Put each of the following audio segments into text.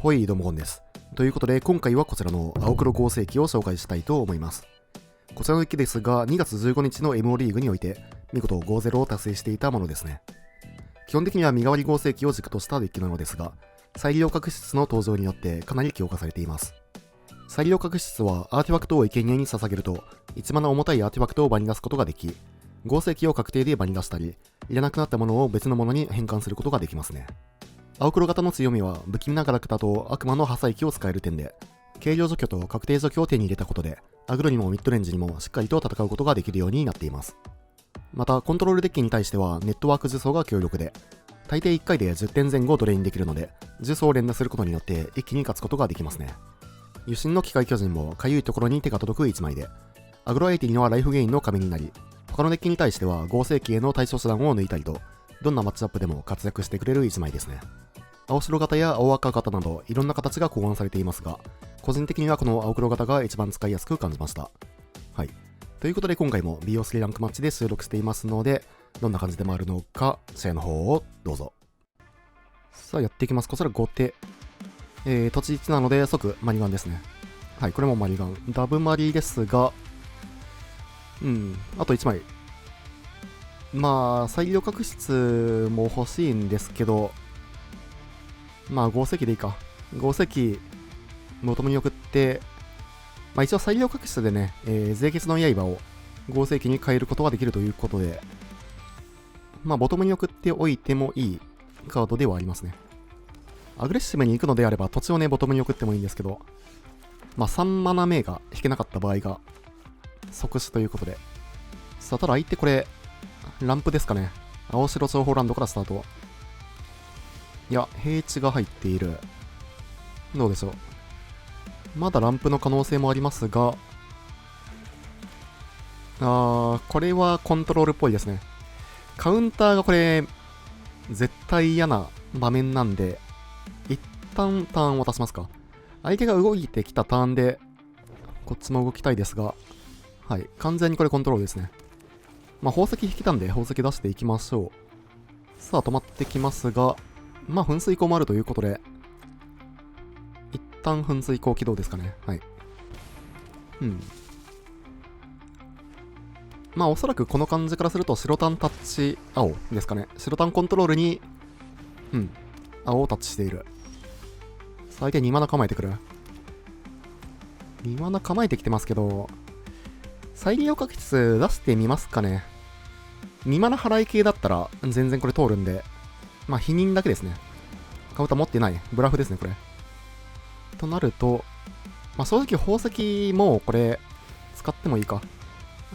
ほい、どうもゴンです。ということで、今回はこちらの青黒合成機を紹介したいと思います。こちらの機ですが、2月15日の MO リーグにおいて、見事5-0を達成していたものですね。基本的には身代わり合成機を軸としたデッキなのですが、再利用確執の登場によってかなり強化されています。再利用確執はアーティファクトを生贄に捧げると、1マナ重たいアーティファクトを場に出すことができ、合成機を確定で場に出したり、いらなくなったものを別のものに変換することができますね。青黒型の強みは不気味なガラクタと悪魔の破砕機を使える点で、軽量除去と確定除去を手に入れたことで、アグロにもミッドレンジにもしっかりと戦うことができるようになっています。また、コントロールデッキに対してはネットワーク呪詛が強力で、大抵1回で10点前後ドレインできるので、呪詛を連打することによって一気に勝つことができますね。油心の機械巨人もかゆいところに手が届く1枚で、アグロ相手にはライフゲインの壁になり、他のデッキに対しては合成機への対処手段を抜いたりと、どんなマッチアップでも活躍してくれる1枚ですね。青白型や青赤型などいろんな形が考案されていますが、個人的にはこの青黒型が一番使いやすく感じました。はい。ということで今回も BO3 ランクマッチで収録していますので、どんな感じで回るのか、試合の方をどうぞ。さあやっていきます。こちら後手。土地1なので即マリガンですね。はい、これもマリガン。ダブマリですが、あと1枚。まあ、再利用確執も欲しいんですけど、まあ合成機でいいか。合成機ボトムに送って、まあ一応再利用確執でね、税血の刃を合成機に変えることができるということで、まあボトムに送っておいてもいいカードではありますね。アグレッシブに行くのであれば土地をねボトムに送ってもいいんですけど、まあ3マナ目が引けなかった場合が即死ということで。さあただ相手これ、ランプですかね。青白情報ランドからスタート。いや、平地が入っている。どうでしょう。まだランプの可能性もありますが、これはコントロールっぽいですね。カウンターがこれ、絶対嫌な場面なんで、一旦ターンを渡しますか。相手が動いてきたターンで、こっちも動きたいですが、はい、完全にこれコントロールですね。まあ、宝石引けたんで、宝石出していきましょう。さあ、止まってきますが、まあ、噴水口もあるということで、一旦噴水口起動ですかね。はい。まあ、おそらくこの感じからすると、白タンタッチ、青ですかね。白タンコントロールに、青をタッチしている。最低2マナ構えてくる。2マナ構えてきてますけど、再利用確率出してみますかね。2マナ払い系だったら、全然これ通るんで、まあ、否認だけですね。カウンター持ってない。ブラフですね、これ。となると、まあ、正直宝石もこれ、使ってもいいか。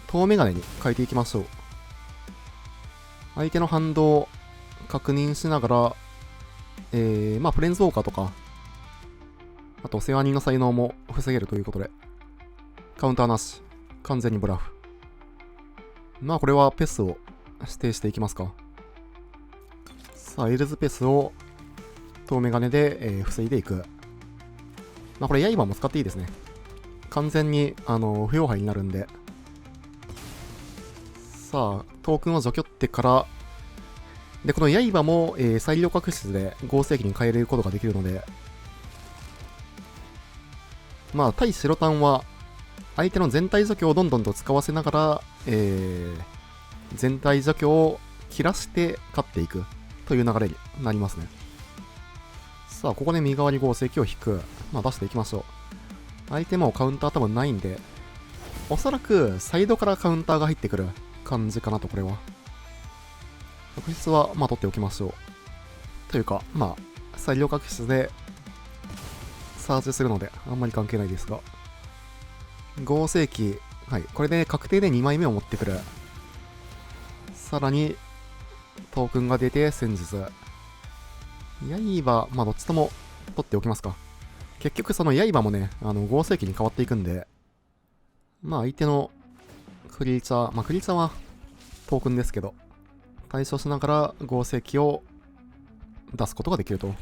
遠眼鏡に変えていきましょう。相手の反動を確認しながら、まあ、フレンズウォーカーとか、あと、世話人の才能も防げるということで、カウンターなし。完全にブラフ。まあ、これはペスを指定していきますか。さあ、エルズペスを遠眼鏡で、防いでいく。まあ、これ、刃も使っていいですね。完全に、不要牌になるんで。さあ、トークンを除去ってから、で、この刃も、再利用確執で合成機に変えることができるので、まあ、対白タンは、相手の全体除去をどんどんと使わせながら、全体除去を切らして勝っていくという流れになりますね。さあ、ここで身代わり合成機を引く。まあ、出していきましょう。相手もカウンター多分ないんで、おそらくサイドからカウンターが入ってくる感じかなと、これは。確実は、まあ、取っておきましょう。というか、まあ、再利用確執で、サーチするので、あんまり関係ないですが。合成機、はい、これで確定で2枚目を持ってくる。さらに、トークンが出て戦術。刃、まあ、どっちとも取っておきますか。結局、その刃もね、合成機に変わっていくんで、まあ、相手のクリーチャー、まあ、クリーチャーはトークンですけど、対処しながら合成機を出すことができると。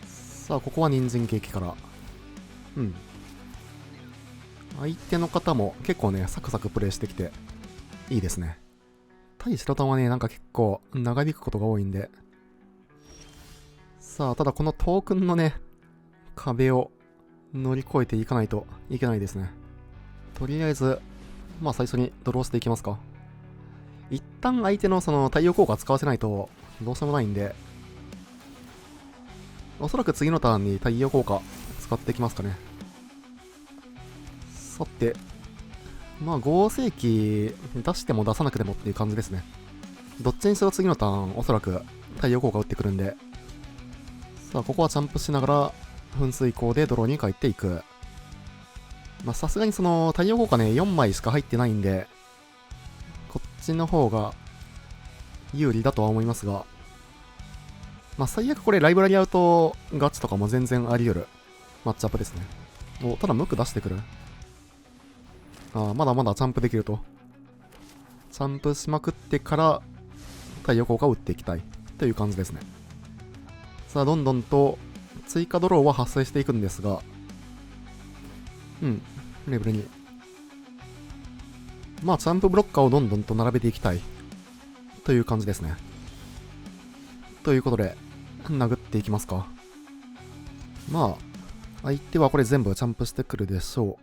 さあ、ここは人参ケーキから。相手の方も結構ね、サクサクプレイしてきて、いいですね。対白玉はね、なんか結構長引くことが多いんで。さあ、ただこのトークンのね、壁を乗り越えていかないといけないですね。とりあえず、まあ最初にドローしていきますか。一旦相手のその太陽効果使わせないとどうしようもないんで、おそらく次のターンに太陽効果使っていきますかね。さて、まあ合成機出しても出さなくてもっていう感じですね。どっちにしろ次のターンおそらく太陽効果打ってくるんで、さあここはジャンプしながら噴水口でドローに帰っていく。まあさすがにその太陽効果ね4枚しか入ってないんで、こっちの方が有利だとは思いますが、まあ最悪これライブラリアウトガチとかも全然あり得るマッチアップですね。お、ただムック出してくる。まだまだジャンプできると。ジャンプしまくってから太陽効果を打っていきたいという感じですね。さあどんどんと追加ドローは発生していくんですが、レベル2。まあジャンプブロッカーをどんどんと並べていきたいという感じですね。ということで殴っていきますか。まあ相手はこれ全部ジャンプしてくるでしょ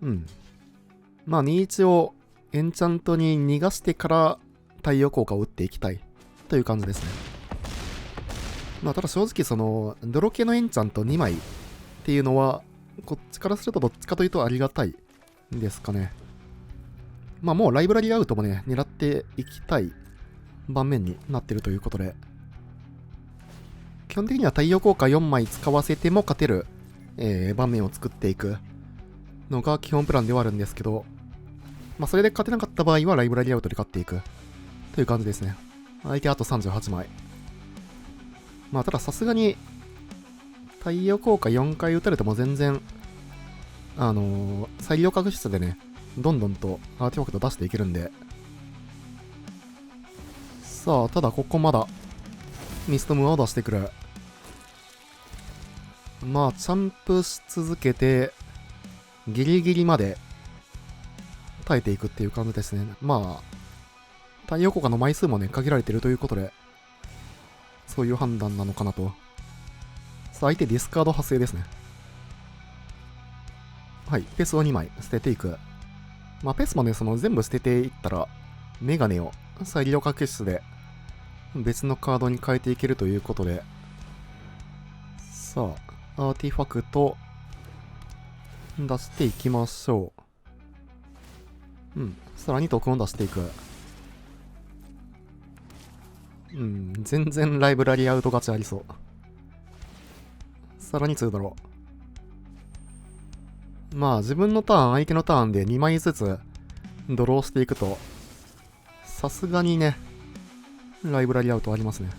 う。まあ21をエンチャントに逃がしてから太陽効果を打っていきたいという感じですね。まあただ正直その泥系のエンチャント2枚っていうのはこっちからするとどっちかというとありがたいですかね。まあもうライブラリーアウトもね狙っていきたい盤面になってるということで、基本的には太陽効果4枚使わせても勝てる、盤面を作っていくのが基本プランではあるんですけど、まあそれで勝てなかった場合はライブラリーアウトで勝っていくという感じですね。相手あと38枚。まあたださすがに太陽効果4回打たれても全然裁量確執でねどんどんとアーティファクト出していけるんで、さあただここまだミストムーを出してくる。まあジャンプし続けてギリギリまで耐えていくっていう感じですね。まあ太陽効果の枚数もね限られてるということでそういう判断なのかなと。さあ相手ディスカード発生ですね。はい、ペスを2枚捨てていく。まあペスもねその全部捨てていったらメガネを裁量確執で別のカードに変えていけるということで、さあアーティファクト出していきましょう。さらにトークンを出していく。全然ライブラリアウト勝ちありそう。さらに2ドロー。まあ自分のターン、相手のターンで2枚ずつドローしていくと、さすがにね、ライブラリアウトありますね。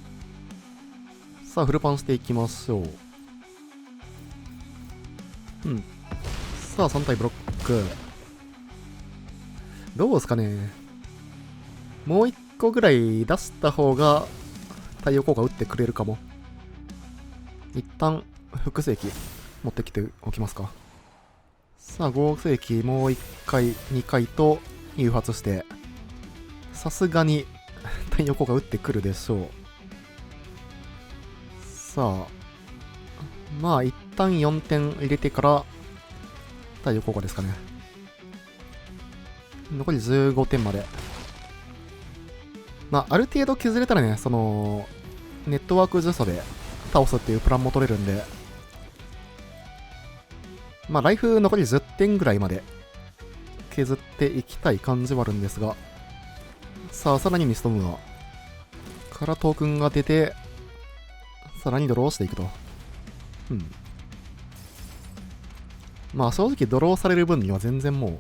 さあフルパンしていきましょう。さあ3体ブロック。どうですかね。もう1個ぐらい出した方が太陽効果打ってくれるかも。一旦複製機持ってきておきますか。さあ合成機もう1回2回と誘発して、さすがに太陽効果打ってくるでしょう。さあまあ一旦4点入れてから太陽効果ですかね。残り15点まで。まあある程度削れたらね、そのネットワーク呪詛で倒すっていうプランも取れるんで、まあライフ残り10点ぐらいまで削っていきたい感じはあるんですが、さあさらにミストムーアからトークンが出て、さらにドローしていくと。まあ正直ドローされる分には全然も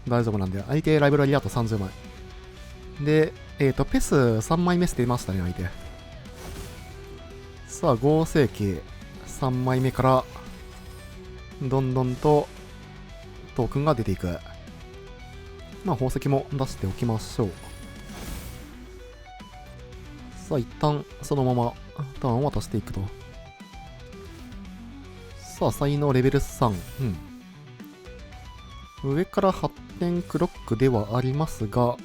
う大丈夫なんで、相手ライブラリーあと30枚で、ペス3枚目捨てましたね相手。さあ合成機3枚目からどんどんとトークンが出ていく。まあ宝石も出しておきましょう。さあ一旦そのままターンを渡していくと。さあ才能レベル3。上から発展クロックではありますが、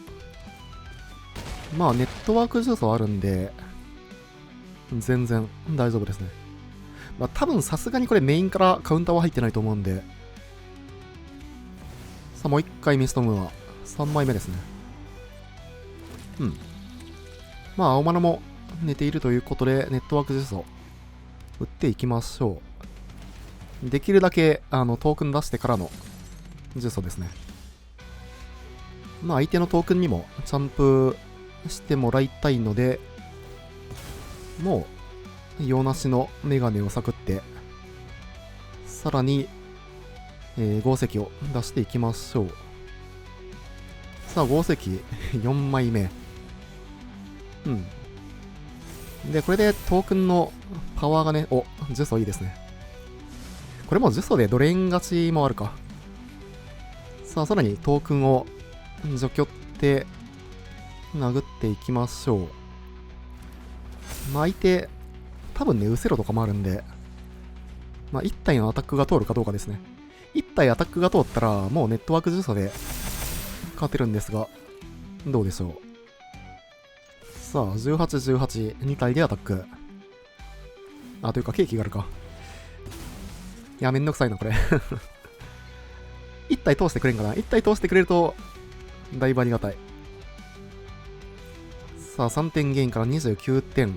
まあネットワーク呪詛あるんで、全然大丈夫ですね。まあ多分さすがにこれメインからカウンターは入ってないと思うんで、さあもう一回ミストムーンは3枚目ですね。うん。まあ青マナも寝ているということで、ネットワーク術を打っていきましょう。できるだけトークン出してからの術素ですね。まあ相手のトークンにもジャンプしてもらいたいので、もう用なしのメガネをサクって、さらに、合石を出していきましょう。さあ合石4枚目。うん。で、これでトークンのパワーがね、お、呪詛いいですね。これも呪詛でドレイン勝ちもあるか。さあ、さらにトークンを除去って殴っていきましょう。まあ、相手、多分ね、ウセロとかもあるんで、まあ、1体のアタックが通るかどうかですね。1体アタックが通ったら、もうネットワーク呪詛で勝てるんですが、どうでしょう。さあ、18、18、2体でアタック。あ、というか、ケーキがあるか。いや、めんどくさいな、これ。1体通してくれんかな。1体通してくれると、だいぶありがたい。さあ、3点ゲインから29点。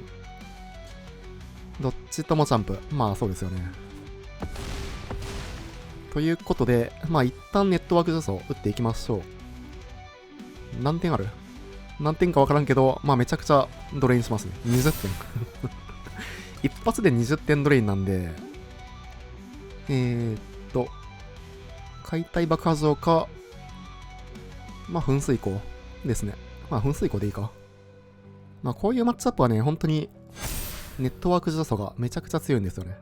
どっちともジャンプ。まあ、そうですよね。ということで、まあ、一旦ネットワーク助走打っていきましょう。何点ある？何点かわからんけど、まあ、めちゃくちゃドレインしますね。20点。一発で20点ドレインなんで、解体爆破場か、まあ、噴水口ですね。まあ、噴水口でいいか。まあ、こういうマッチアップはね、本当に、ネットワーク助走がめちゃくちゃ強いんですよね。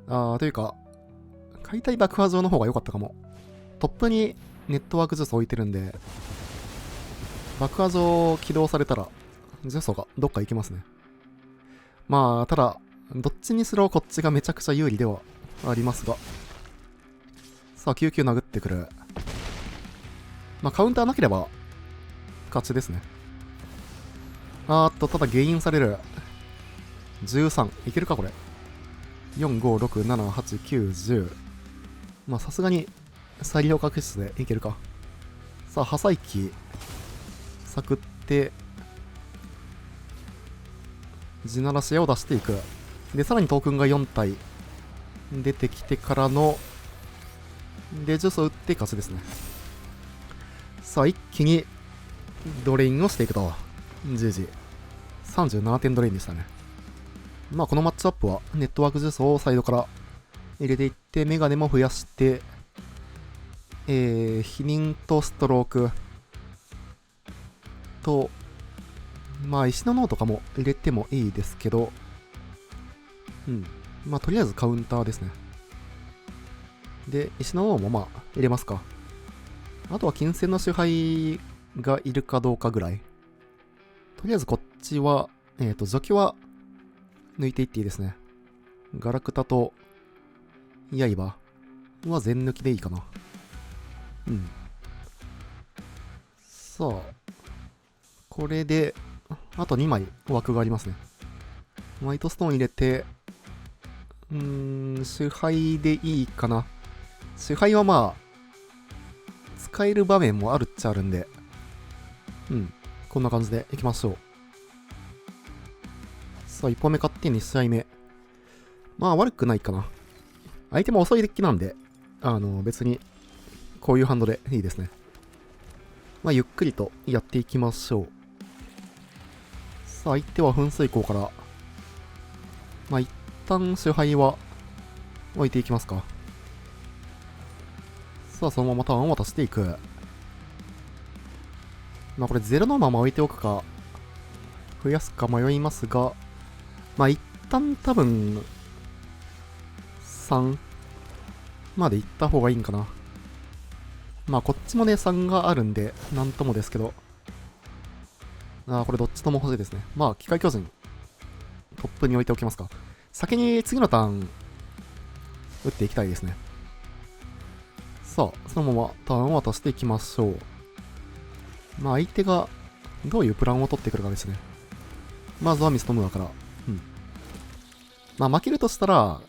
というか、解体爆破場の方が良かったかも。トップにネットワーク助走置いてるんで、爆破場起動されたら、助走がどっか行きますね。まあ、ただ、どっちにしろこっちがめちゃくちゃ有利ではありますが。さあ、99殴ってくる。まあ、カウンターなければ、勝ちですね。ただゲインされる。13。いけるか、これ。4、5、6、7、8、9、10。まあ、さすがに、再利用確率でいけるか。さあ、破砕機、サクって、地ならしを出していく。で、さらにトークンが4体出てきてからの、で、ジュースを打って勝ちですね。さあ、一気にドレインをしていくと。GG。37点ドレインでしたね。まあ、このマッチアップはネットワークジュースをサイドから入れていって、メガネも増やして、否認とストロークと、まあ、石の脳とかも入れてもいいですけど、うん。まあ、とりあえずカウンターですね。で、石の脳もまあ、入れますか。あとは金銭の支配がいるかどうかぐらい。とりあえずこっちは、除去は抜いていっていいですね。ガラクタと刃は全抜きでいいかな。うん。さあ、これで、あと2枚枠がありますね。ホワイトストーン入れて、支配でいいかな。支配はまあ、使える場面もあるっちゃあるんで、うん。こんな感じでいきましょう。さあ、1本目勝って2試合目。まあ、悪くないかな。相手も遅いデッキなんで、別に、こういうハンドでいいですね。まあ、ゆっくりとやっていきましょう。さあ、相手は噴水口から、まあ、一旦支配は置いていきますか。さあ、そのままターンを渡していく。まあ、これ0のまま置いておくか、増やすか迷いますが、まあ、一旦多分、3まで行った方がいいんかな。まあ、こっちもね、3があるんで、なんともですけど。これどっちとも欲しいですね。まあ、機械巨人、トップに置いておきますか。先に次のターン、打っていきたいですね。さあ、そのままターンを渡していきましょう。まあ、相手がどういうプランを取ってくるかですね。まずはミストムーアから。まあ負けるとしたら、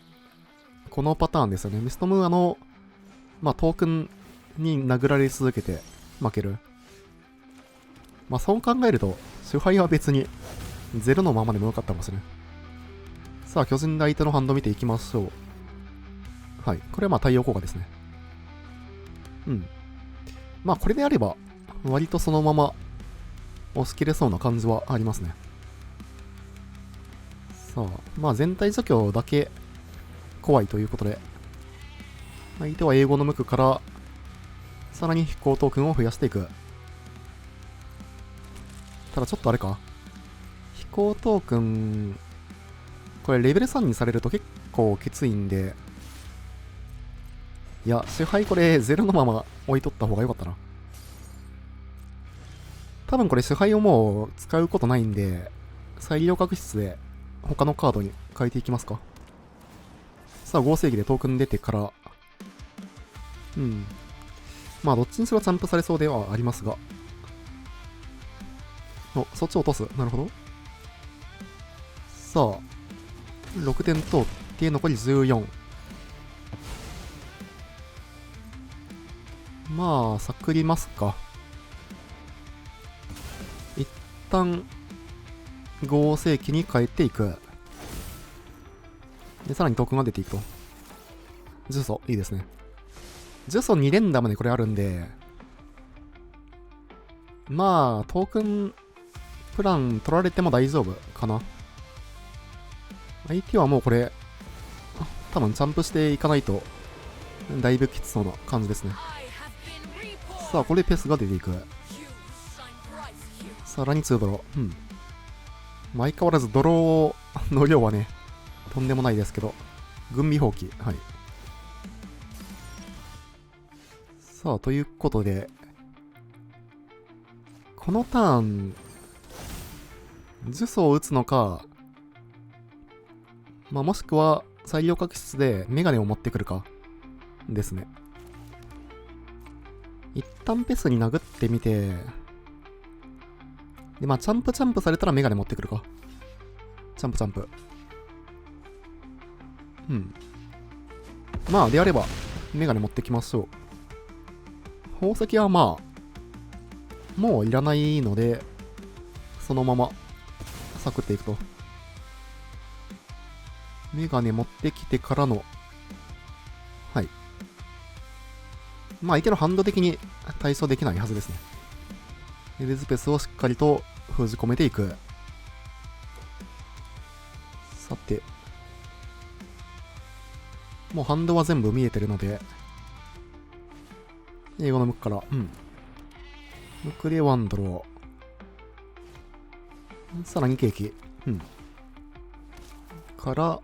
このパターンですよね。ミストムーアの、まあトークンに殴られ続けて負ける。まあそう考えると、支配は別に0のままでもよかったかもしれない。さあ、巨人で相手のハンド見ていきましょう。はい。これはまあ対応効果ですね。まあこれであれば、割とそのまま押し切れそうな感じはありますね。さあ、まあ全体除去だけ怖いということで、相手は英語の無垢から、さらに飛行トークンを増やしていく。ただちょっとあれか。飛行トークン、これレベル3にされると結構きついんで、いや、支配これ0のまま置いとった方が良かったな。多分これ支配をもう使うことないんで、再利用確執で他のカードに変えていきますか。さあ、合成機でトークン出てから、まあ、どっちにしろチャンプされそうではありますが。お、そっちを落とす。なるほど。さあ、6点通って残り14。まあ、さくりますか。一旦、合成機に変えていく。で、さらにトークンが出ていくと。呪詛、いいですね。呪詛2連打までこれあるんで、まあ、トークンプラン取られても大丈夫かな。相手はもうこれ、多分ジャンプしていかないと、だいぶきつそうな感じですね。さあ、これでペースが出ていく。さらに2ドロー。相変わらずドローの量はね、とんでもないですけど、軍備放棄。はい。さあ、ということで、このターン、呪詛を打つのか、まあ、もしくは、再利用確執でメガネを持ってくるか、ですね。一旦ペスに殴ってみて、で、まあ、チャンプされたらメガネ持ってくるか。チャンプ。まあ、であれば、メガネ持ってきましょう。宝石はまあ、もういらないので、そのまま、サクっていくと。メガネ持ってきてからの、はい。まあ、相手のハンド的に対処できないはずですね。エレズペスをしっかりと封じ込めていく。さて。もうハンドは全部見えてるので、英語のムックから、ムクでワンドロー。さらにケーキ。から、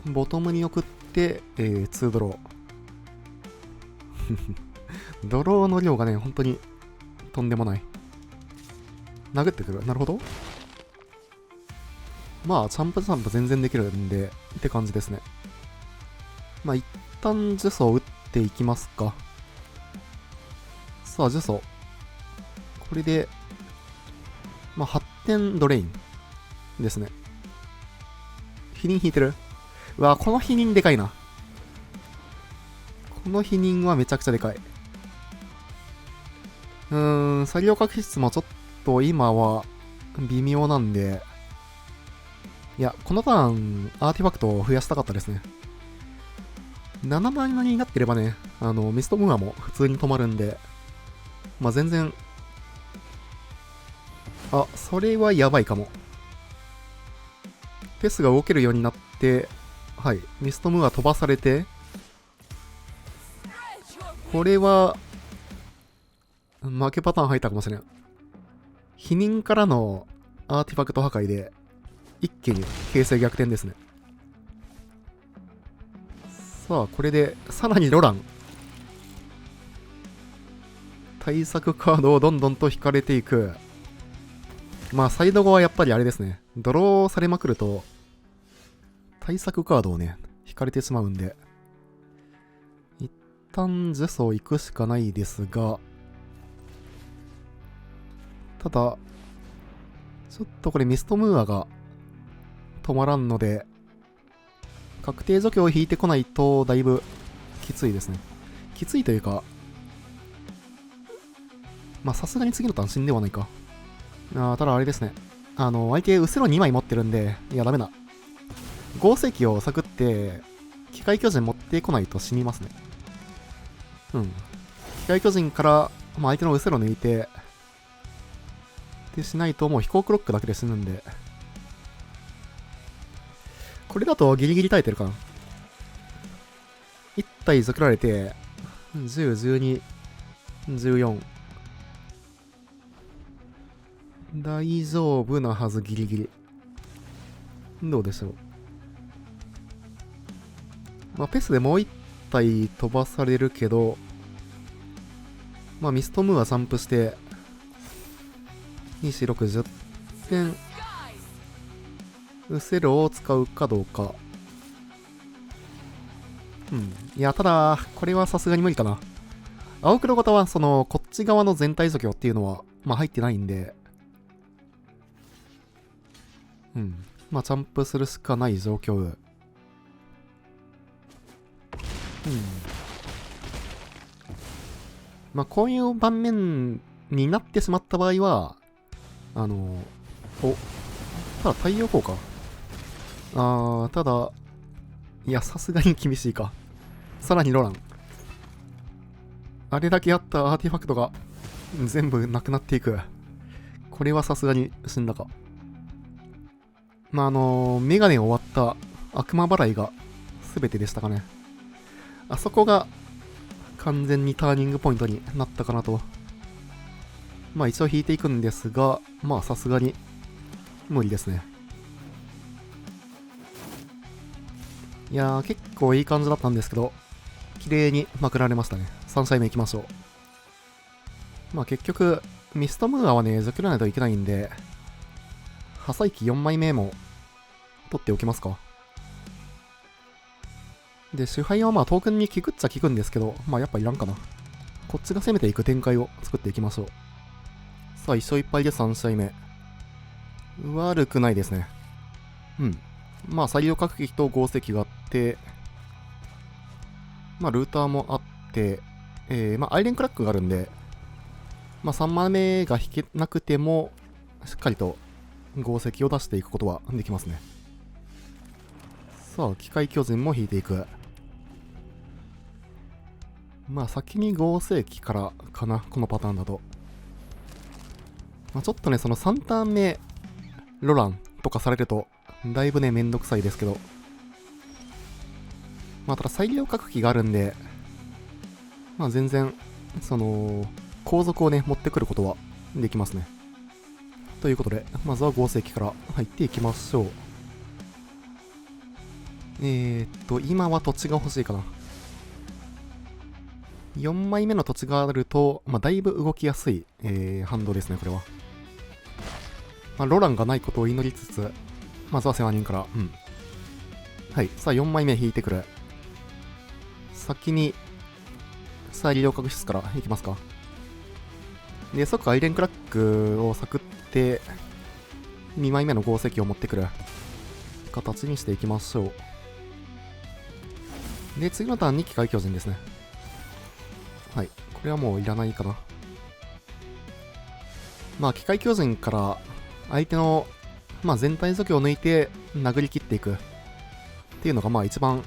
ボトムに送って、2ドロー。ドローの量がね、本当にとんでもない。殴ってくる。なるほど。まあ、チャンプ全然できるんで、って感じですね。まあ、一旦呪詛を打っていきますか。さあ、呪詛。これで、まあ、8点ドレインですね。否認引いてる。うわ、この否認でかいな。この否認はめちゃくちゃでかい。作業確執もちょっと今は微妙なんで、いや、このターン、アーティファクトを増やしたかったですね。7マイナになってればね、ミストムーアも普通に止まるんで、まあ、全然、あ、それはやばいかも。ペスが動けるようになって、はい、ミストムーア飛ばされて、これは、負けパターン入ったかもしれん。否認からのアーティファクト破壊で、一気に形勢逆転ですね。さあ、これで、さらにロラン。対策カードをどんどんと引かれていく。まあ、サイド後はやっぱりあれですね。ドローされまくると、対策カードをね、引かれてしまうんで、一旦呪詛行くしかないですが、ただ、ちょっとこれミストムーアが止まらんので、確定除去を引いてこないとだいぶきついですね。きついというか、まあさすがに次のターン死んではないか。ただあれですね。相手、後ろ2枚持ってるんで、いや、ダメだ。合成機を探って、機械巨人持ってこないと死にますね。うん。機械巨人から、まあ、相手の後ろ抜いて、でしないともう飛行クロックだけで死ぬんで。これだとギリギリ耐えてるかな。1体作られて、10、12、14。大丈夫なはず、ギリギリ。どうでしょう。まあ、ペスでもう1体飛ばされるけど、まあ、ミストムーはジャンプして、2、4、6、10点。ウセロを使うかどうか。うん。いや、ただ、これはさすがに無理かな。青黒型は、こっち側の全体除去っていうのは、まあ、入ってないんで、うん。まあ、ジャンプするしかない状況。うん。まあ、こういう盤面になってしまった場合は、ただ太陽光か。ただ、いや、さすがに厳しいか。さらにロラン。あれだけあったアーティファクトが全部なくなっていく。これはさすがに死んだか。まあ、メガネ終わった悪魔払いが全てでしたかね。あそこが完全にターニングポイントになったかなと。まあ一応引いていくんですが、まあさすがに無理ですね。いやー、結構いい感じだったんですけど、綺麗にまくられましたね。3試合目いきましょう。まあ結局、ミストムーアはね、除去らないといけないんで、破砕機4枚目も取っておきますか。で、支配はまあトークンに効くっちゃ効くんですけど、まあやっぱいらんかな。こっちが攻めていく展開を作っていきましょう。さあ、1勝1敗で3試合目。悪くないですね。うん。まあ、採用各機と合成機があって、まあ、ルーターもあって、まあ、アイレンクラックがあるんで、まあ、3枚目が引けなくても、しっかりと合成機を出していくことはできますね。さあ、機械巨人も引いていく。まあ、先に合成機からかな、このパターンだと。まあ、ちょっとね、その3ターン目、ロランとかされると、だいぶね、めんどくさいですけど。まあ、ただ裁量各機があるんで、まあ、全然、後続をね、持ってくることはできますね。ということで、まずは合成機から入っていきましょう。今は土地が欲しいかな。4枚目の土地があると、まあ、だいぶ動きやすい、反動ですね、これは。まあ、ロランがないことを祈りつつ、まずは世話人から、うん。はい、さあ4枚目引いてくる。先に、さあ利用確室からいきますか。で、即アイレンクラックをサクって、2枚目の合成機を持ってくる形にしていきましょう。で、次のターンに機械巨人ですね。はい。これはもういらないかな。まあ、機械巨人から相手の、まあ、全体除去を抜いて殴り切っていくっていうのがまあ一番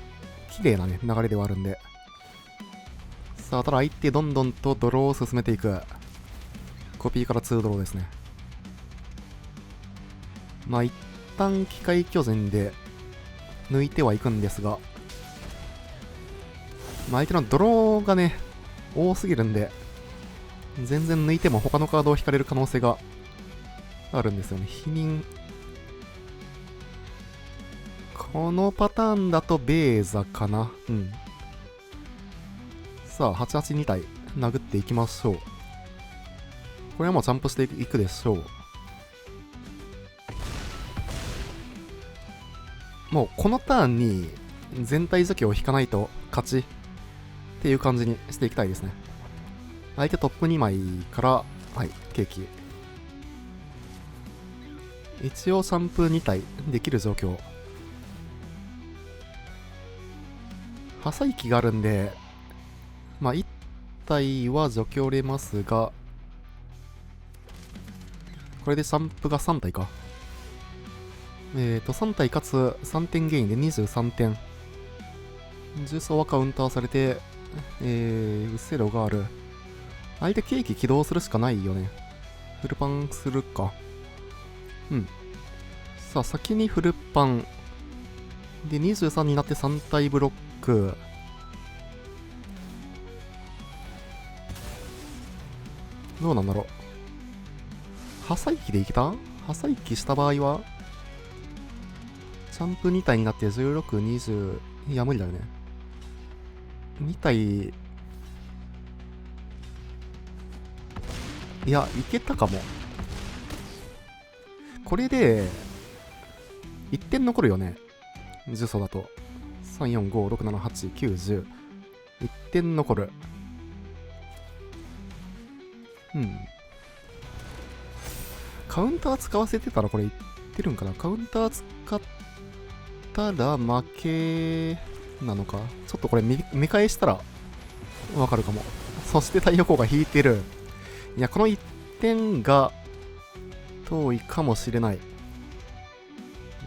綺麗なね、流れではあるんで。さあ、ただ相手どんどんとドローを進めていく。コピーから2ドローですね。まあ一旦機械巨人で抜いてはいくんですが、まあ相手のドローがね、多すぎるんで、全然抜いても他のカードを引かれる可能性があるんですよね。否認。このパターンだとベーザかな。うん。さあ、882体殴っていきましょう。これはもうジャンプしていくでしょう。もうこのターンに全体除去を引かないと勝ちっていう感じにしていきたいですね。相手トップ2枚から、はい、ケーキ。一応シャンプー2体できる状況。破砕機があるんで、まあ1体は除去れますが、これでシャンプーが3体か。3体かつ3点ゲインで23点。重装はカウンターされて、ウセロがある。相手ケーキ起動するしかないよね。フルパンするか。うん。さあ、先にフルパン。で、23になって3体ブロック。どうなんだろう。破砕機でいけた？破砕機した場合は、チャンプ2体になって16、20。いや、無理だよね。2体。いや、いけたかも。これで、1点残るよね。呪詛だと。3、4、5、6、7、8、9、10。1点残る。うん。カウンター使わせてたらこれいってるんかな。カウンター使ったら負けなのか。ちょっとこれ見返したらわかるかも。そして太陽光が引いてる。いや、この1点が遠いかもしれない。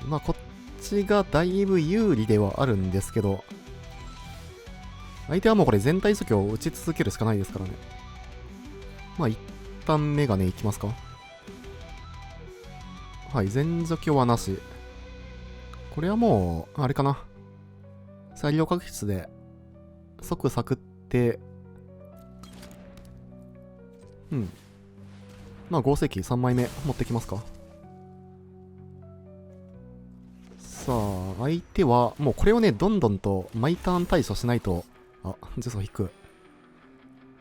まあ、こっちがだいぶ有利ではあるんですけど、相手はもうこれ全体除去を打ち続けるしかないですからね。まあ、一旦メガネいきますか。はい、全除去はなし。これはもう、あれかな。裁量確率で即サクって、うん。まあ、合石3枚目持ってきますか。さあ、相手は、もうこれをね、どんどんと毎ターン対処しないと、あ、ジュソ引く。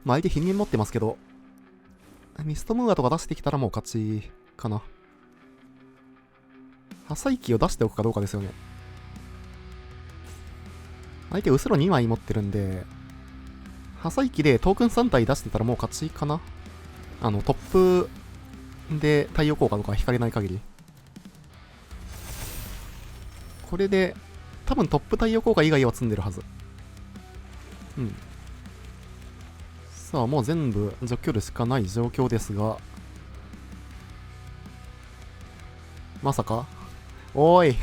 まあ、相手貧民持ってますけど、ミストムーアとか出してきたらもう勝ちかな。破砕機を出しておくかどうかですよね。相手、後ろ2枚持ってるんで、破砕機でトークン3体出してたらもう勝ちかな。トップで太陽効果とか引かれない限り。これで、多分トップ太陽効果以外は積んでるはず。うん。さあ、もう全部除去るしかない状況ですが、まさかおーい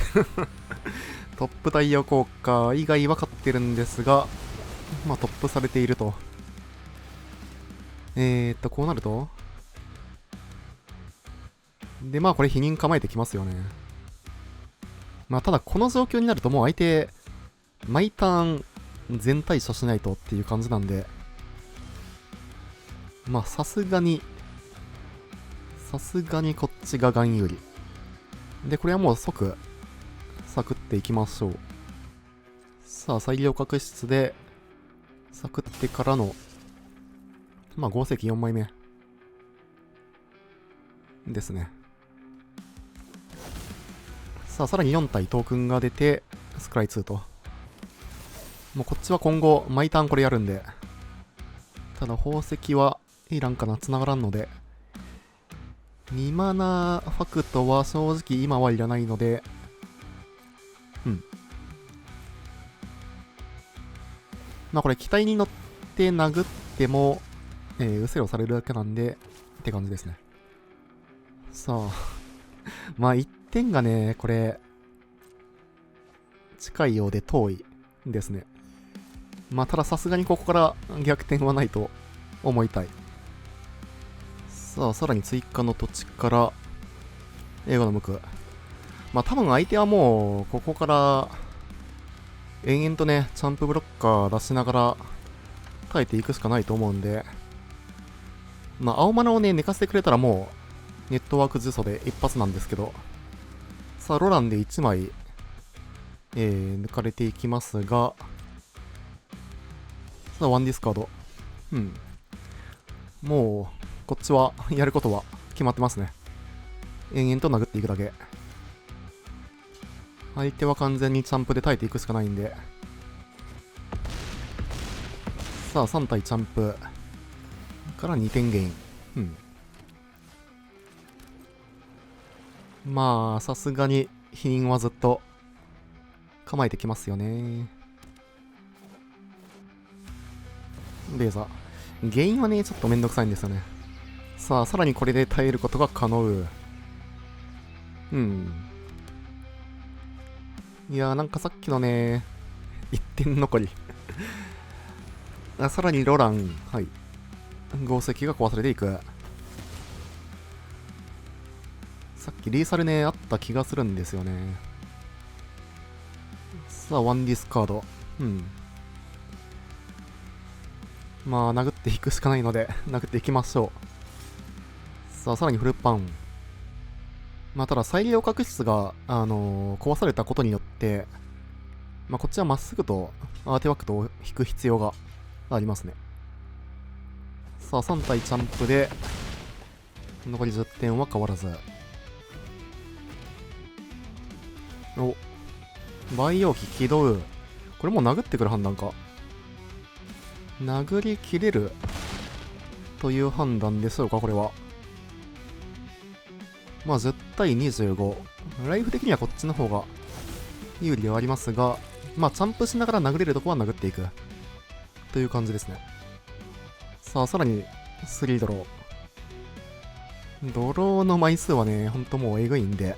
トップ太陽効果以外は勝ってるんですが、まあトップされていると。こうなるとで、まあこれ否認構えてきますよね。まあただこの状況になるともう相手、毎ターン全対処しないとっていう感じなんで、まあさすがにこっちがガン有利。で、これはもう即、サクっていきましょう。さあ、裁量確執で、サクってからの、まあ、合石4枚目。ですね。さあ、さらに4体トークンが出て、スクライ2と。もうこっちは今後、毎ターンこれやるんで。ただ、宝石はいらんかな、繋がらんので。2マナファクトは正直今はいらないので、うん。まあこれ機体に乗って殴っても、うせろされるだけなんで、って感じですね。さあ、まあ1点がね、これ、近いようで遠いですね。まあたださすがにここから逆転はないと思いたい。さあ、さらに追加の土地から、映画の無垢。まあ多分相手はもう、ここから、延々とね、チャンプブロッカー出しながら、耐えていくしかないと思うんで、まあ青マナをね、寝かせてくれたらもう、ネットワーク呪詛で一発なんですけど、さあ、ロランで1枚、抜かれていきますが、さあ、ワンディスカード。うん。もう、こっちは、やることは決まってますね。延々と殴っていくだけ。相手は完全にチャンプで耐えていくしかないんで。さあ、3体チャンプ。から2点ゲイン。うん。まあ、さすがに、否認はずっと構えてきますよね。レーザー。原因はね、ちょっとめんどくさいんですよね。さあ、さらにこれで耐えることが可能。うん。いやー、なんかさっきのね、1点残りさらにロラン、はい。豪石が壊されていく。さっきリーサルね、あった気がするんですよね。さあ、ワンディスカード。うん。まあ、殴っていくしかないので殴っていきましょう。さあ、さらにフルパン。まあ、ただ、再利用確率が、壊されたことによって、まあ、こっちはまっすぐとアーティファクトを引く必要がありますね。さあ、3体チャンプで、残り10点は変わらず。お、培養機起動。これもう殴ってくる判断か。殴り切れるという判断でしょうか、これは。まあ、10対25。ライフ的にはこっちの方が有利ではありますが、まあ、チャンプしながら殴れるとこは殴っていく。という感じですね。さあ、さらに、3ドロー。ドローの枚数はね、ほんともうえぐいんで、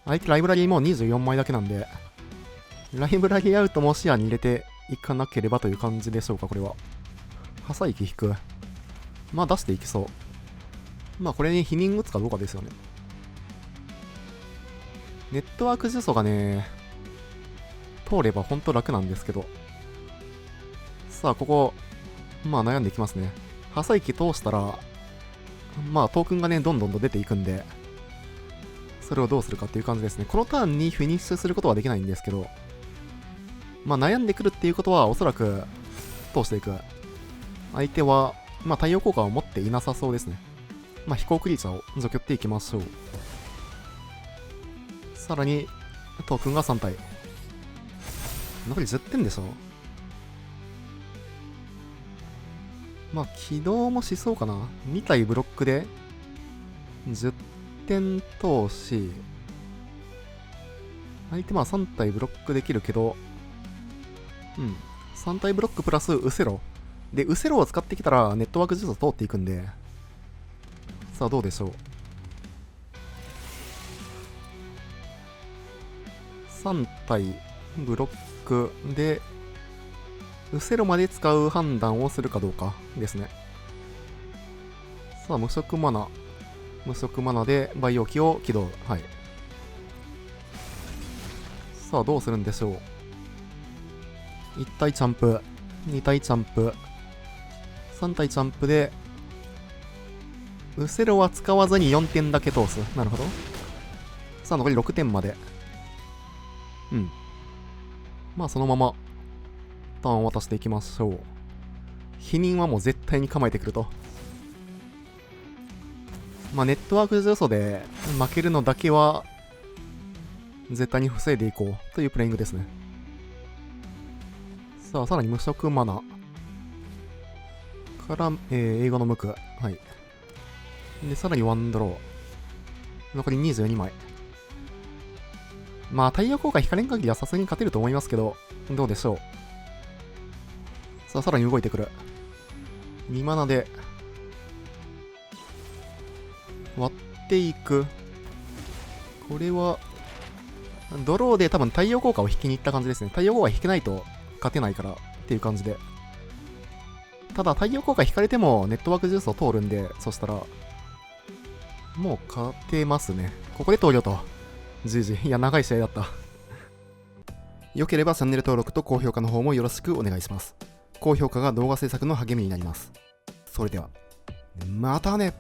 相手ライブラリーも24枚だけなんで、ライブラリーアウトも視野に入れていかなければという感じでしょうか、これは。破砕機引く。まあ出していきそう。まあこれに否認打つかどうかですよね。ネットワーク呪詛がね、通ればほんと楽なんですけど。さあ、ここ、まあ悩んでいきますね。破砕機通したら、まあトークンがね、どんどんと出ていくんで、それをどうするかっていう感じですね。このターンにフィニッシュすることはできないんですけど、まあ悩んでくるっていうことはおそらく通していく。相手は、まあ太陽効果を持っていなさそうですね。まあ飛行クリーチャーを除去っていきましょう。さらに、トークンが3体。残り10点でしょ。まあ起動もしそうかな。2体ブロックで10点通し、相手まあ3体ブロックできるけど、うん。3体ブロックプラスウセロ。で、ウセロを使ってきたらネットワーク実装通っていくんで、さあどうでしょう。3体ブロックで、ウセロまで使う判断をするかどうかですね。さあ、無色マナ。無色マナで培養機を起動。はい。さあ、どうするんでしょう。1体チャンプ、2体チャンプ、3体チャンプで、ウセロは使わずに4点だけ通す。なるほど。さあ、残り6点まで。うん。まあ、そのまま、ターンを渡していきましょう。否認はもう絶対に構えてくると。まあ、ネットワーク呪詛で負けるのだけは、絶対に防いでいこうというプレイングですね。さあ、さらに無色マナ。から、英語の無垢。はい。で、さらにワンドロー。残り22枚。まあ、太陽効果引かれん限りはさすがに勝てると思いますけど、どうでしょう。さあ、さらに動いてくる。2マナで、割っていく。これは、ドローで多分太陽効果を引きに行った感じですね。太陽効果引けないと勝てないからっていう感じで。ただ、太陽効果引かれてもネットワークジュースを通るんで、そしたら、もう勝てますね。ここで投了と。GG。いや、長い試合だった。良ければチャンネル登録と高評価の方もよろしくお願いします。高評価が動画制作の励みになります。それでは、またね。